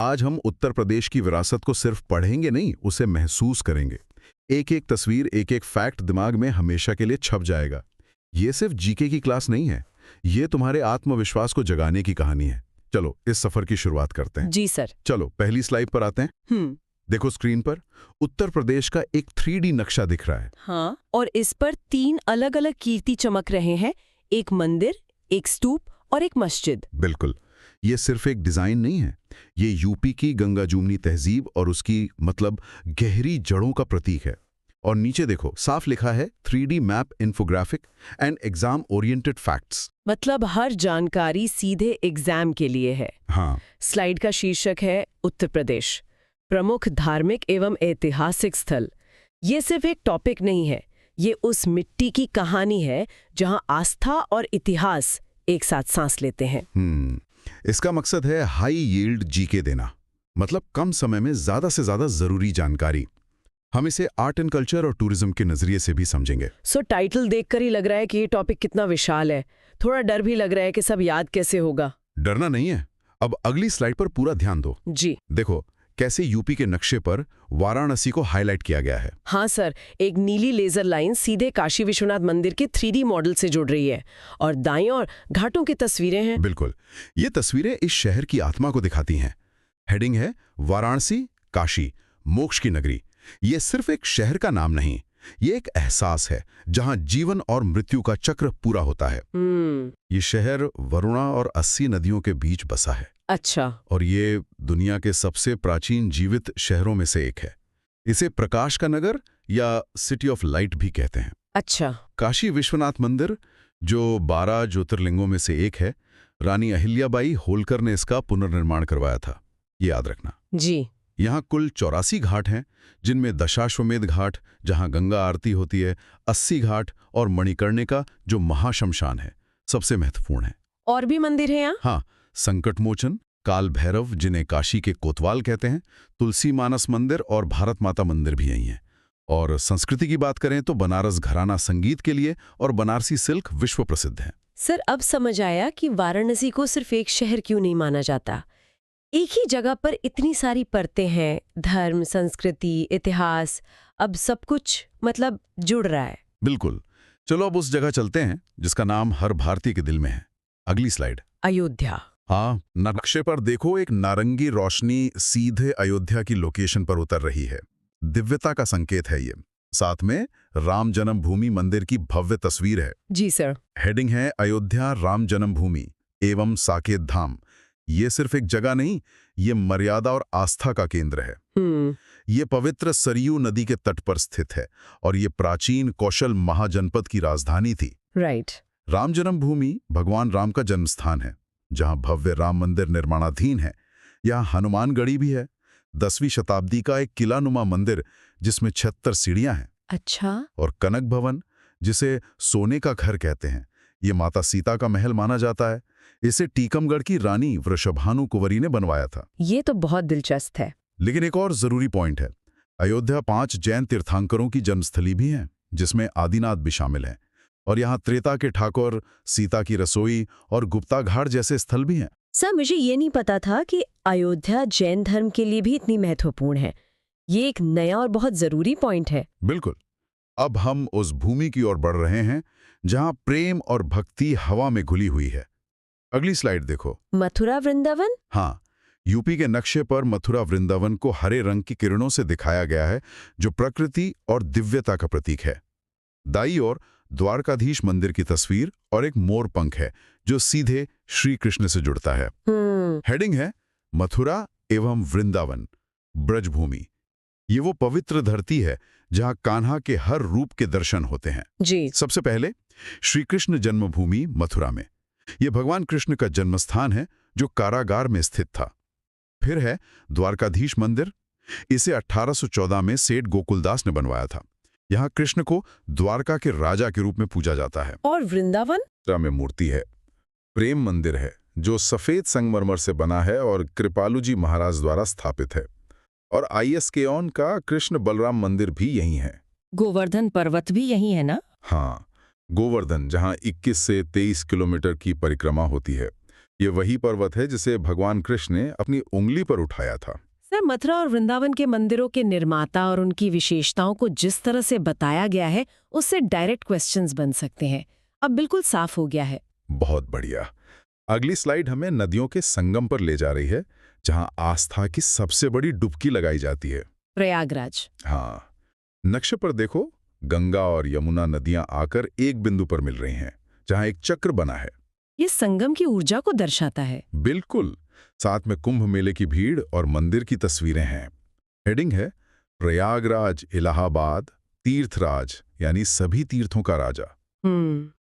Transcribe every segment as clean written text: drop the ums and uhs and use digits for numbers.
आज हम उत्तर प्रदेश की विरासत को सिर्फ पढ़ेंगे नहीं, उसे महसूस करेंगे। एक एक तस्वीर, एक एक फैक्ट दिमाग में हमेशा के लिए छप जाएगा। ये सिर्फ जीके की क्लास नहीं है, ये तुम्हारे आत्मविश्वास को जगाने की कहानी है। चलो इस सफर की शुरुआत करते हैं। जी सर। चलो पहली स्लाइड पर आते हैं। देखो स्क्रीन पर उत्तर प्रदेश का एक 3D नक्शा दिख रहा है। हाँ, और इस पर 3 अलग-अलग कीर्ति चमक रहे हैं, एक मंदिर, एक स्तूप और एक मस्जिद। बिल्कुल, ये सिर्फ एक डिजाइन नहीं है, ये यूपी की गंगा जमुनी तहजीब और उसकी गहरी जड़ों का प्रतीक है। और नीचे देखो साफ लिखा है 3D map, infographic and exam oriented facts. मतलब हर जानकारी सीधे एग्जाम के लिए है। हाँ, स्लाइड का शीर्षक है उत्तर प्रदेश, प्रमुख धार्मिक एवं ऐतिहासिक स्थल। ये सिर्फ एक टॉपिक नहीं है, ये उस मिट्टी की कहानी है जहां आस्था और इतिहास एक साथ सांस लेते हैं। इसका मकसद है हाई यील्ड जीके देना, मतलब कम समय में ज्यादा से ज्यादा जरूरी जानकारी। हम इसे आर्ट एंड कल्चर और टूरिज्म के नजरिए से भी समझेंगे। सो टाइटल देखकर ही लग रहा है कि ये टॉपिक कितना विशाल है। थोड़ा डर भी लग रहा है कि सब याद कैसे होगा। डरना नहीं है। अब अगली स्लाइड पर पूरा ध्यान दो। जी देखो कैसे यूपी के नक्शे पर वाराणसी को हाईलाइट किया गया है। हाँ सर, एक नीली लेजर लाइन सीधे काशी विश्वनाथ मंदिर के 3D मॉडल से जुड़ रही है और दाईं ओर घाटों की तस्वीरें हैं। बिल्कुल, ये तस्वीरें इस शहर की आत्मा को दिखाती हैं। हेडिंग है वाराणसी, काशी, मोक्ष की नगरी। ये सिर्फ एक शहर का नाम नहीं, ये एक एहसास है जहां जीवन और मृत्यु का चक्र पूरा होता है। ये शहर वरुणा और 80 नदियों के बीच बसा है। अच्छा। और ये दुनिया के सबसे प्राचीन जीवित शहरों में से एक है। इसे प्रकाश का नगर या सिटी ऑफ लाइट भी कहते हैं। अच्छा। काशी विश्वनाथ मंदिर, जो 12 ज्योतिर्लिंगों में से एक है, रानी अहिल्याबाई होलकर ने इसका पुनर्निर्माण करवाया था, ये याद रखना। जी। यहाँ कुल 84 घाट हैं, जिनमें दशाश्वमेध घाट जहाँ गंगा आरती होती है, 80 घाट और मणिकर्णिका जो महाशमशान है, सबसे महत्वपूर्ण है। और भी मंदिर हैं यहाँ? हाँ, संकटमोचन, काल भैरव जिन्हें काशी के कोतवाल कहते हैं, तुलसी मानस मंदिर और भारत माता मंदिर भी यही हैं। और संस्कृति की बात करें तो बनारस घराना संगीत के लिए और बनारसी सिल्क विश्व प्रसिद्ध है। सर अब समझ आया कि वाराणसी को सिर्फ एक शहर क्यों नहीं माना जाता। एक ही जगह पर इतनी सारी परतें हैं, धर्म, संस्कृति, इतिहास, अब सब कुछ जुड़ रहा है। बिल्कुल। चलो अब उस जगह चलते हैं जिसका नाम हर भारतीय के दिल में है। अगली स्लाइड। अयोध्या। हाँ, नक्शे पर देखो एक नारंगी रोशनी सीधे अयोध्या की लोकेशन पर उतर रही है। दिव्यता का संकेत है ये। साथ में राम जन्मभूमि मंदिर की भव्य तस्वीर है। जी सर। हेडिंग है अयोध्या राम जन्मभूमि एवं साकेत धाम। ये सिर्फ एक जगह नहीं, ये मर्यादा और आस्था का केंद्र है। ये पवित्र सरयू नदी के तट पर स्थित है और ये प्राचीन कौशल महाजनपद की राजधानी थी। राइट। राम जन्मभूमि भगवान राम का जन्मस्थान है, जहां भव्य राम मंदिर निर्माणाधीन है। यहाँ हनुमानगढ़ी भी है, 10वीं शताब्दी का एक किलानुमा मंदिर जिसमें 76 सीढ़ियां हैं। अच्छा। और कनक भवन, जिसे सोने का घर कहते हैं, ये माता सीता का महल माना जाता है। इसे टीकमगढ़ की रानी वृषभानु कुंवरी ने बनवाया था। ये तो बहुत दिलचस्प है। लेकिन एक और जरूरी पॉइंट है, अयोध्या 5 जैन तीर्थंकरों की जन्मस्थली भी है, जिसमें आदिनाथ भी शामिल हैं। और यहाँ त्रेता के ठाकुर, सीता की रसोई और गुप्ता घाट जैसे स्थल भी हैं। सर मुझे ये नहीं पता था कि अयोध्या जैन धर्म के लिए भी इतनी महत्वपूर्ण है। ये एक नया और बहुत जरूरी पॉइंट है। बिल्कुल। अब हम उस भूमि की ओर बढ़ रहे हैं जहां प्रेम और भक्ति हवा में घुली हुई है। अगली स्लाइड देखो। मथुरा वृंदावन। हाँ, यूपी के नक्शे पर मथुरा वृंदावन को हरे रंग की किरणों से दिखाया गया है, जो प्रकृति और दिव्यता का प्रतीक है। दाईं ओर द्वारकाधीश मंदिर की तस्वीर और एक मोर पंख है जो सीधे श्री कृष्ण से जुड़ता है। हेडिंग है मथुरा एवं वृंदावन, ब्रजभूमि। ये वो पवित्र धरती है जहां कान्हा के हर रूप के दर्शन होते हैं। जी। सबसे पहले श्री कृष्ण जन्मभूमि मथुरा में, ये भगवान कृष्ण का जन्मस्थान है जो कारागार में स्थित था। फिर है द्वारकाधीश मंदिर, इसे 1814 में सेठ गोकुलदास ने बनवाया था। यहाँ कृष्ण को द्वारका के राजा के रूप में पूजा जाता है। और वृंदावन में मूर्ति है, प्रेम मंदिर है जो सफेद संगमरमर से बना है और कृपालू जी महाराज द्वारा स्थापित है। और ISKCON का कृष्ण बलराम मंदिर भी यही है। गोवर्धन पर्वत भी यही है ना? हाँ, गोवर्धन, जहाँ 21 से 23 किलोमीटर की परिक्रमा होती है। ये वही पर्वत है जिसे भगवान कृष्ण ने अपनी उंगली पर उठाया था। सर, मथुरा और वृंदावन के मंदिरों के निर्माता और उनकी विशेषताओं को जिस तरह से बताया गया है, उससे डायरेक्ट क्वेश्चंस बन सकते हैं। अब बिल्कुल साफ हो गया है। बहुत बढ़िया। अगली स्लाइड हमें नदियों के संगम पर ले जा रही है, जहां आस्था की सबसे बड़ी डुबकी लगाई जाती है। प्रयागराज। हाँ, नक्शे पर देखो, गंगा और यमुना नदियां आकर एक बिंदु पर मिल रही हैं, जहां एक चक्र बना है। ये संगम की ऊर्जा को दर्शाता है। बिल्कुल। साथ में कुंभ मेले की भीड़ और मंदिर की तस्वीरें हैं। हेडिंग है प्रयागराज इलाहाबाद तीर्थराज, यानी सभी तीर्थों का राजा,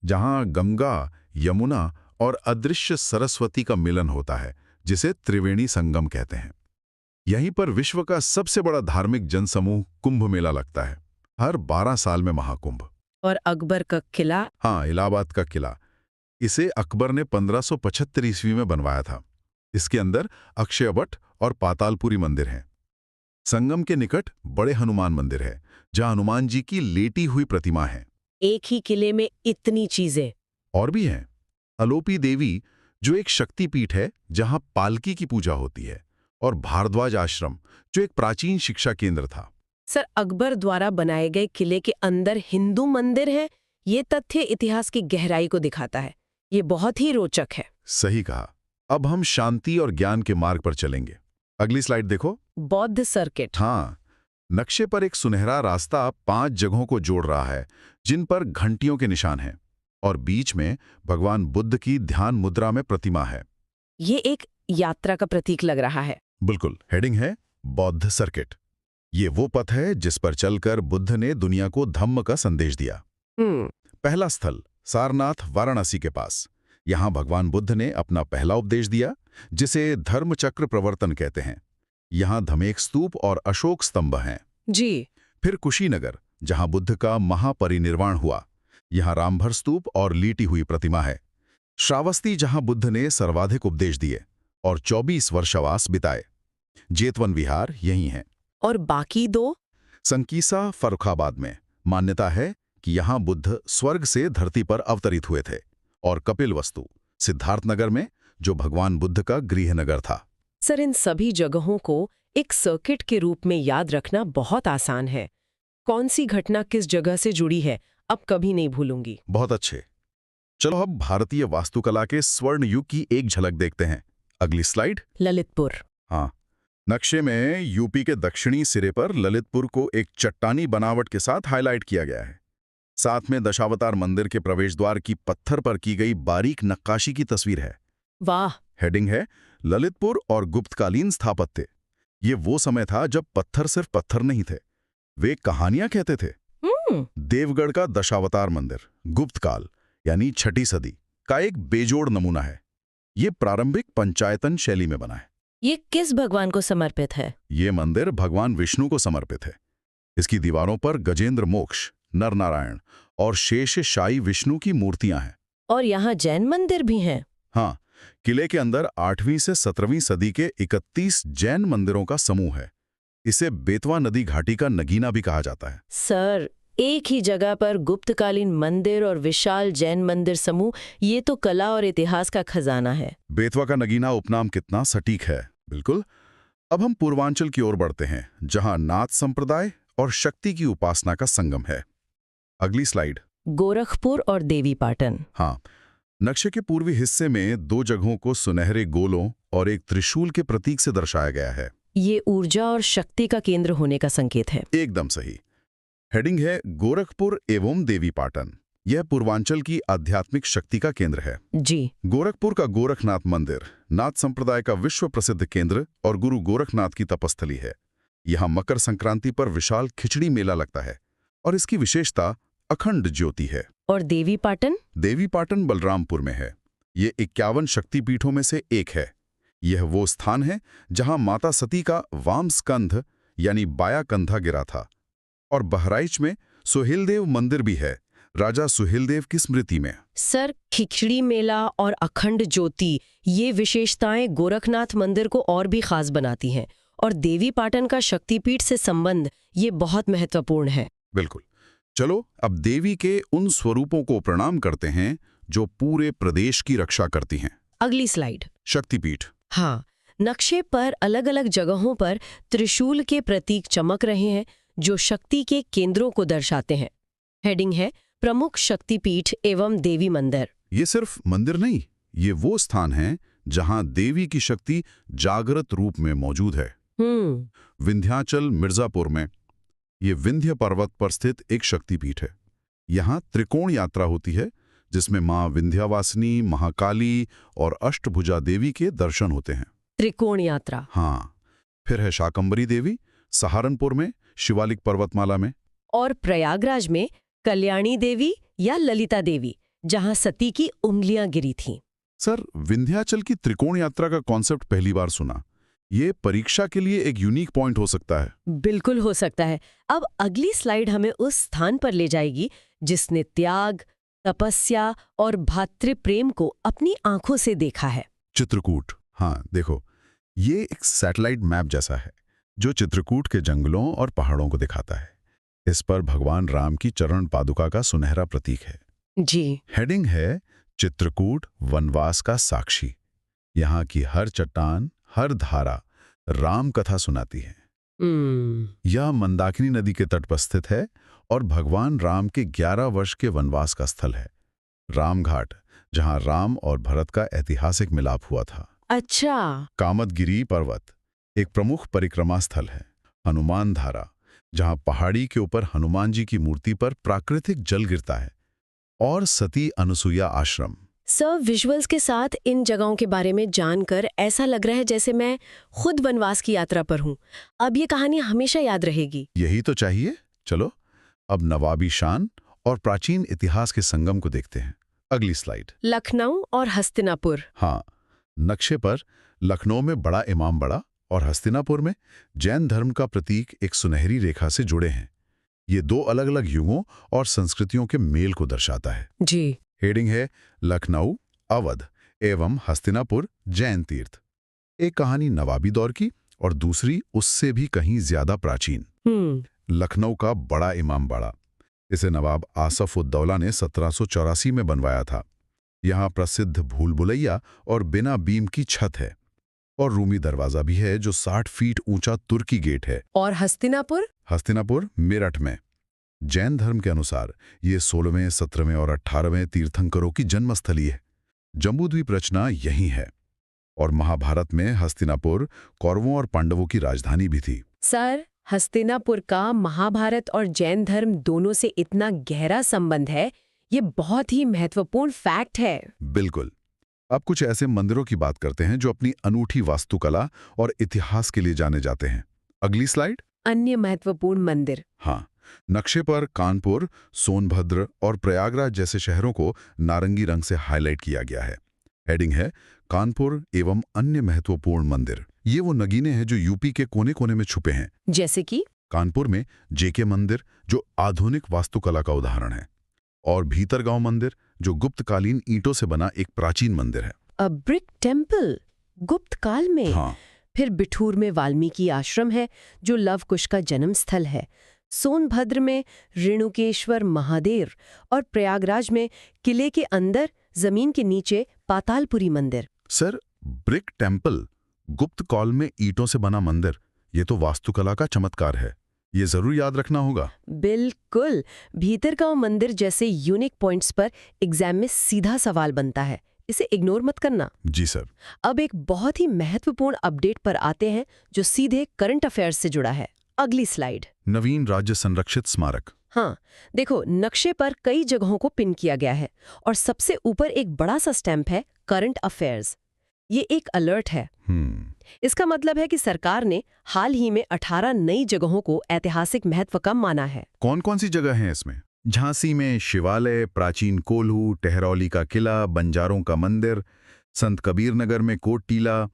जहां गंगा, यमुना और अदृश्य सरस्वती का मिलन होता है, जिसे त्रिवेणी संगम कहते हैं। यहीं पर विश्व का सबसे बड़ा धार्मिक जनसमूह कुंभ मेला लगता है, हर 12 साल में महाकुंभ। और अकबर का किला। हाँ, इलाहाबाद का किला। इसे अकबर ने 1575 ईस्वी में बनवाया था। इसके अंदर अक्षयवट और पातालपुरी मंदिर हैं। संगम के निकट बड़े हनुमान मंदिर है, जहां हनुमान जी की लेटी हुई प्रतिमा है। एक ही किले में इतनी चीजें। और भी हैं। अलोपी देवी, जो एक शक्तिपीठ है जहां पालकी की पूजा होती है, और भारद्वाज आश्रम, जो एक प्राचीन शिक्षा केंद्र था। सर, अकबर द्वारा बनाए गए किले के अंदर हिंदू मंदिर है। ये तथ्य इतिहास की गहराई को दिखाता है। ये बहुत ही रोचक है। सही कहा। अब हम शांति और ज्ञान के मार्ग पर चलेंगे। अगली स्लाइड देखो। बौद्ध सर्किट। हाँ, नक्शे पर एक सुनहरा रास्ता 5 जगहों को जोड़ रहा है, जिन पर घंटियों के निशान हैं, और बीच में भगवान बुद्ध की ध्यान मुद्रा में प्रतिमा है। ये एक यात्रा का प्रतीक लग रहा है। बिल्कुल। हेडिंग है बौद्ध सर्किट। ये वो पथ है जिस पर चलकर बुद्ध ने दुनिया को धम्म का संदेश दिया। पहला स्थल सारनाथ, वाराणसी के पास। यहां भगवान बुद्ध ने अपना पहला उपदेश दिया, जिसे धर्मचक्र प्रवर्तन कहते हैं। यहां धमेक स्तूप और अशोक स्तंभ हैं। जी। फिर कुशीनगर, जहां बुद्ध का महापरिनिर्वाण हुआ। यहां रामभर स्तूप और लीटी हुई प्रतिमा है। श्रावस्ती, जहां बुद्ध ने सर्वाधिक उपदेश दिए और 24 वर्षवास बिताए। जेतवन विहार यही है। और बाकी 2? संकीसा, फर्रुखाबाद में। मान्यता है कि यहां बुद्ध स्वर्ग से धरती पर अवतरित हुए थे। और कपिलवस्तु, सिद्धार्थनगर में, जो भगवान बुद्ध का गृहनगर था। सर, इन सभी जगहों को एक सर्किट के रूप में याद रखना बहुत आसान है। कौन सी घटना किस जगह से जुड़ी है, अब कभी नहीं भूलूंगी। बहुत अच्छे। चलो अब भारतीय वास्तुकला के स्वर्ण युग की एक झलक देखते हैं। अगली स्लाइड। ललितपुर। हाँ, नक्शे में यूपी के दक्षिणी सिरे पर ललितपुर को एक चट्टानी बनावट के साथ हाईलाइट किया गया है। साथ में दशावतार मंदिर के प्रवेश द्वार की पत्थर पर की गई बारीक नक्काशी की तस्वीर है। वाह। हेडिंग है ललितपुर और गुप्तकालीन स्थापत्य। ये वो समय था जब पत्थर सिर्फ पत्थर नहीं थे, वे कहानियां कहते थे। देवगढ़ का दशावतार मंदिर गुप्तकाल, यानी 6ठी सदी का एक बेजोड़ नमूना है। ये प्रारंभिक पंचायतन शैली में बना है। ये किस भगवान को समर्पित है? ये मंदिर भगवान विष्णु को समर्पित है। इसकी दीवारों पर गजेंद्र मोक्ष, नर नारायण और शेष शाही विष्णु की मूर्तियां हैं। और यहाँ जैन मंदिर भी हैं। हाँ, किले के अंदर 8वीं से 17वीं सदी के 31 जैन मंदिरों का समूह है। इसे बेतवा नदी घाटी का नगीना भी कहा जाता है। सर, एक ही जगह पर गुप्तकालीन मंदिर और विशाल जैन मंदिर समूह, ये तो कला और इतिहास का खजाना है। बेतवा का नगीना उपनाम कितना सटीक है। बिल्कुल। अब हम पूर्वांचल की ओर बढ़ते हैं, जहां नाथ संप्रदाय और शक्ति की उपासना का संगम है। अगली स्लाइड। गोरखपुर और देवीपाटन। हाँ, नक्शे के पूर्वी हिस्से में 2 जगहों को सुनहरे गोलों और एक त्रिशूल के प्रतीक से दर्शाया गया है। ये ऊर्जा और शक्ति का केंद्र होने का संकेत है। एकदम सही। हेडिंग है गोरखपुर एवं देवीपाटन। यह पूर्वांचल की आध्यात्मिक शक्ति का केंद्र है। जी। गोरखपुर का गोरखनाथ मंदिर नाथ संप्रदाय का विश्व प्रसिद्ध केंद्र और गुरु गोरखनाथ की तपस्थली है। यहाँ मकर संक्रांति पर विशाल खिचड़ी मेला लगता है और इसकी विशेषता अखंड ज्योति है। और देवीपाटन? देवीपाटन बलरामपुर में है। ये 51 शक्तिपीठों में से एक है। यह वो स्थान है जहां माता सती का वाम स्कंध यानी बाया कंधा गिरा था। और बहराइच में सुहेलदेव मंदिर भी है, राजा सुहेलदेव की स्मृति में। सर, खिचड़ी मेला और अखंड ज्योति, ये विशेषताएं गोरखनाथ मंदिर को और भी खास बनाती हैं। और देवीपाटन का शक्तिपीठ से संबंध ये बहुत महत्वपूर्ण है। बिल्कुल। चलो अब देवी के उन स्वरूपों को प्रणाम करते हैं जो पूरे प्रदेश की रक्षा करती हैं। अगली स्लाइड। शक्तिपीठ। हाँ, नक्शे पर अलग अलग जगहों पर त्रिशूल के प्रतीक चमक रहे हैं जो शक्ति के केंद्रों को दर्शाते हैं। हेडिंग है प्रमुख शक्तिपीठ एवं देवी मंदिर। ये सिर्फ मंदिर नहीं, ये वो स्थान है जहां देवी की शक्ति जागृत रूप में मौजूद है। विंध्याचल मिर्जापुर में ये विंध्य पर्वत पर स्थित एक शक्तिपीठ है। यहाँ त्रिकोण यात्रा होती है जिसमें मां विंध्यावासिनी, महाकाली और अष्टभुजा देवी के दर्शन होते हैं। त्रिकोण यात्रा। हाँ, फिर है शाकंभरी देवी सहारनपुर में शिवालिक पर्वतमाला में, और प्रयागराज में कल्याणी देवी या ललिता देवी जहां सती की उंगलियां गिरी थीं। सर, विंध्याचल की त्रिकोण यात्रा का कॉन्सेप्ट पहली बार सुना। ये परीक्षा के लिए एक यूनिक पॉइंट हो सकता है। बिल्कुल हो सकता है। अब अगली स्लाइड हमें उस स्थान पर ले जाएगी जिसने त्याग, तपस्या और भातृप्रेम को अपनी आंखों से देखा है। चित्रकूट। हाँ, देखो, ये एक सैटेलाइट मैप जैसा है जो चित्रकूट के जंगलों और पहाड़ों को दिखाता है। इस पर भगवान राम की चरण पादुका का सुनहरा प्रतीक है। जी। हेडिंग है चित्रकूट वनवास का साक्षी। यहाँ की हर चट्टान, हर धारा राम कथा सुनाती है। यह मंदाकिनी नदी के तट पर स्थित है और भगवान राम के 11 वर्ष के वनवास का स्थल है। रामघाट, जहां राम और भरत का ऐतिहासिक मिलाप हुआ था। अच्छा। कामदगिरी पर्वत एक प्रमुख परिक्रमा स्थल है। हनुमान धारा, जहां पहाड़ी के ऊपर हनुमान जी की मूर्ति पर प्राकृतिक जल गिरता है। और सती अनुसुईया आश्रम। सर, विजुअल्स के साथ इन जगहों के बारे में जानकर ऐसा लग रहा है जैसे मैं खुद वनवास की यात्रा पर हूँ। अब ये कहानी हमेशा याद रहेगी। यही तो चाहिए। चलो, अब नवाबी शान और प्राचीन इतिहास के संगम को देखते हैं। अगली स्लाइड। लखनऊ और हस्तिनापुर। हाँ, नक्शे पर लखनऊ में बड़ा इमाम बड़ा और हस्तिनापुर में जैन धर्म का प्रतीक एक सुनहरी रेखा से जुड़े हैं। ये दो अलग अलग युगों और संस्कृतियों के मेल को दर्शाता है। जी। हेडिंग है लखनऊ, अवध एवं हस्तिनापुर जैन तीर्थ। एक कहानी नवाबी दौर की और दूसरी उससे भी कहीं ज्यादा प्राचीन। लखनऊ का बड़ा इमाम बाड़ा, इसे नवाब आसफ उद्दौला ने 1784 में बनवाया था। यहाँ प्रसिद्ध भूल भुलैया और बिना बीम की छत है और रूमी दरवाजा भी है जो 60 फीट ऊंचा तुर्की गेट है। और हस्तिनापुर? हस्तिनापुर मेरठ में। जैन धर्म के अनुसार ये 16वें, 17वें और 18वें तीर्थंकरों की जन्मस्थली है। जम्बूद्वीप रचना यही है। और महाभारत में हस्तिनापुर कौरवों और पांडवों की राजधानी भी थी। सर, हस्तिनापुर का महाभारत और जैन धर्म दोनों से इतना गहरा संबंध है, ये बहुत ही महत्वपूर्ण फैक्ट है। बिल्कुल। अब कुछ ऐसे मंदिरों की बात करते हैं जो अपनी अनूठी वास्तुकला और इतिहास के लिए जाने जाते हैं। अगली स्लाइड। अन्य महत्वपूर्ण मंदिर। हाँ, नक्शे पर कानपुर, सोनभद्र और प्रयागराज जैसे शहरों को नारंगी रंग से हाईलाइट किया गया है। हेडिंग है कानपुर एवं अन्य महत्वपूर्ण मंदिर। ये वो नगीने हैं जो यूपी के कोने कोने में छुपे हैं। जैसे कि कानपुर में जेके मंदिर जो आधुनिक वास्तुकला का उदाहरण है, और भीतरगांव मंदिर जो गुप्तकालीन ईंटों से बना एक प्राचीन मंदिर है। अ ब्रिक टेम्पल, गुप्त काल में। हाँ। फिर बिठूर में वाल्मीकि आश्रम है जो लव कुश का जन्म स्थल है। सोनभद्र में रेणुकेश्वर महादेव और प्रयागराज में किले के अंदर जमीन के नीचे पातालपुरी मंदिर। सर, ब्रिक टेम्पल, गुप्त काल में ईंटों से बना मंदिर, ये तो वास्तुकला का चमत्कार है। ये जरूर याद रखना होगा। बिल्कुल। भीतरगांव मंदिर जैसे यूनिक पॉइंट्स पर एग्जाम में सीधा सवाल बनता है, इसे इग्नोर मत करना। जी सर। अब एक बहुत ही महत्वपूर्ण अपडेट पर आते हैं जो सीधे करंट अफेयर्स से जुड़ा है। अगली स्लाइड। नवीन राज्य संरक्षित स्मारक। हाँ, देखो, नक्शे पर कई जगहों को पिन किया गया है और सबसे ऊपर एक बड़ा सा स्टैंप है करंट अफेयर्स। ये एक अलर्ट है। इसका मतलब है कि सरकार ने हाल ही में 18 नई जगहों को ऐतिहासिक महत्व का माना है। कौन कौन सी जगह हैं इसमें? झांसी में शिवालय, प्राचीन कोल्हू, टहरौली का किला, बंजारों का मंदिर, संत कबीर नगर में कोट टीला,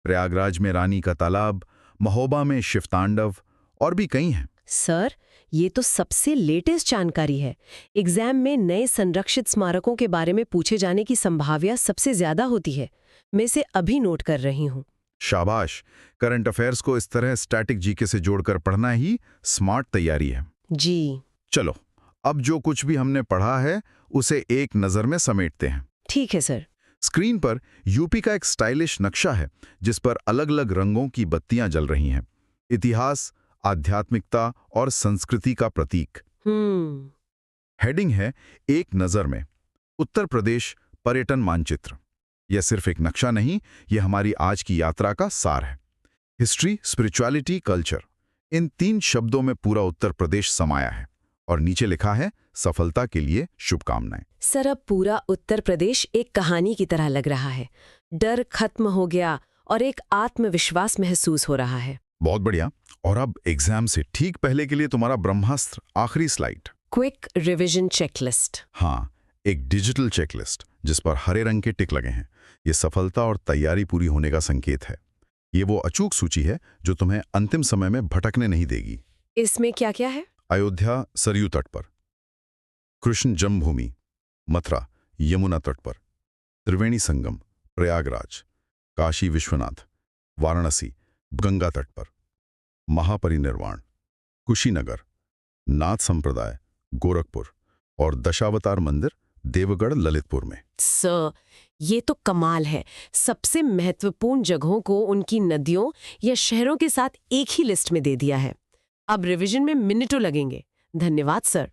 प्रयागराज में रानी का तालाब, महोबा में शिवतांडव और भी कई हैं। सर, ये तो सबसे लेटेस्ट जानकारी है। एग्जाम में नए संरक्षित स्मारकों के बारे में पूछे जाने की संभावना सबसे ज्यादा होती है। मैं इसे अभी नोट कर रही हूँ। शाबाश। करंट अफेयर्स को इस तरह स्टैटिक जीके से जोड़कर पढ़ना ही स्मार्ट तैयारी है। जी। चलो, अब जो कुछ भी हमने पढ़ा है उसे एक नजर में समेटते हैं। ठीक है सर। स्क्रीन पर यूपी का एक स्टाइलिश नक्शा है जिस पर अलग अलग रंगों की बत्तियां जल रही हैं। इतिहास, आध्यात्मिकता और संस्कृति का प्रतीक। हेडिंग है एक नज़र में, उत्तर प्रदेश पर्यटन मानचित्र। यह सिर्फ एक नक्शा नहीं, यह हमारी आज की यात्रा का सार है। हिस्ट्री, स्पिरिचुअलिटी, कल्चर, इन 3 शब्दों में पूरा उत्तर प्रदेश समाया है। और नीचे लिखा है, सफलता के लिए शुभकामनाएं। सर, अब पूरा उत्तर प्रदेश एक कहानी की तरह लग रहा है। डर खत्म हो गया और एक आत्मविश्वास महसूस हो रहा है। बहुत बढ़िया। और अब एग्जाम से ठीक पहले के लिए तुम्हारा ब्रह्मास्त्र, आखिरी स्लाइड। Quick revision checklist. हाँ, एक डिजिटल चेकलिस्ट जिस पर हरे रंग के टिक लगे हैं। ये सफलता और तैयारी पूरी होने का संकेत है। ये वो अचूक सूची है जो तुम्हें अंतिम समय में भटकने नहीं देगी। इसमें क्या क्या है? अयोध्या सरयू तट पर, कृष्ण जन्मभूमि मथुरा यमुना तट पर, त्रिवेणी संगम प्रयागराज, काशी विश्वनाथ वाराणसी गंगा तट पर, महापरिनिर्वाण कुशीनगर, नाथ संप्रदाय गोरखपुर और दशावतार मंदिर देवगढ़ ललितपुर में। सर, ये तो कमाल है। सबसे महत्वपूर्ण जगहों को उनकी नदियों या शहरों के साथ एक ही लिस्ट में दे दिया है। अब रिवीजन में मिनटों लगेंगे। धन्यवाद सर।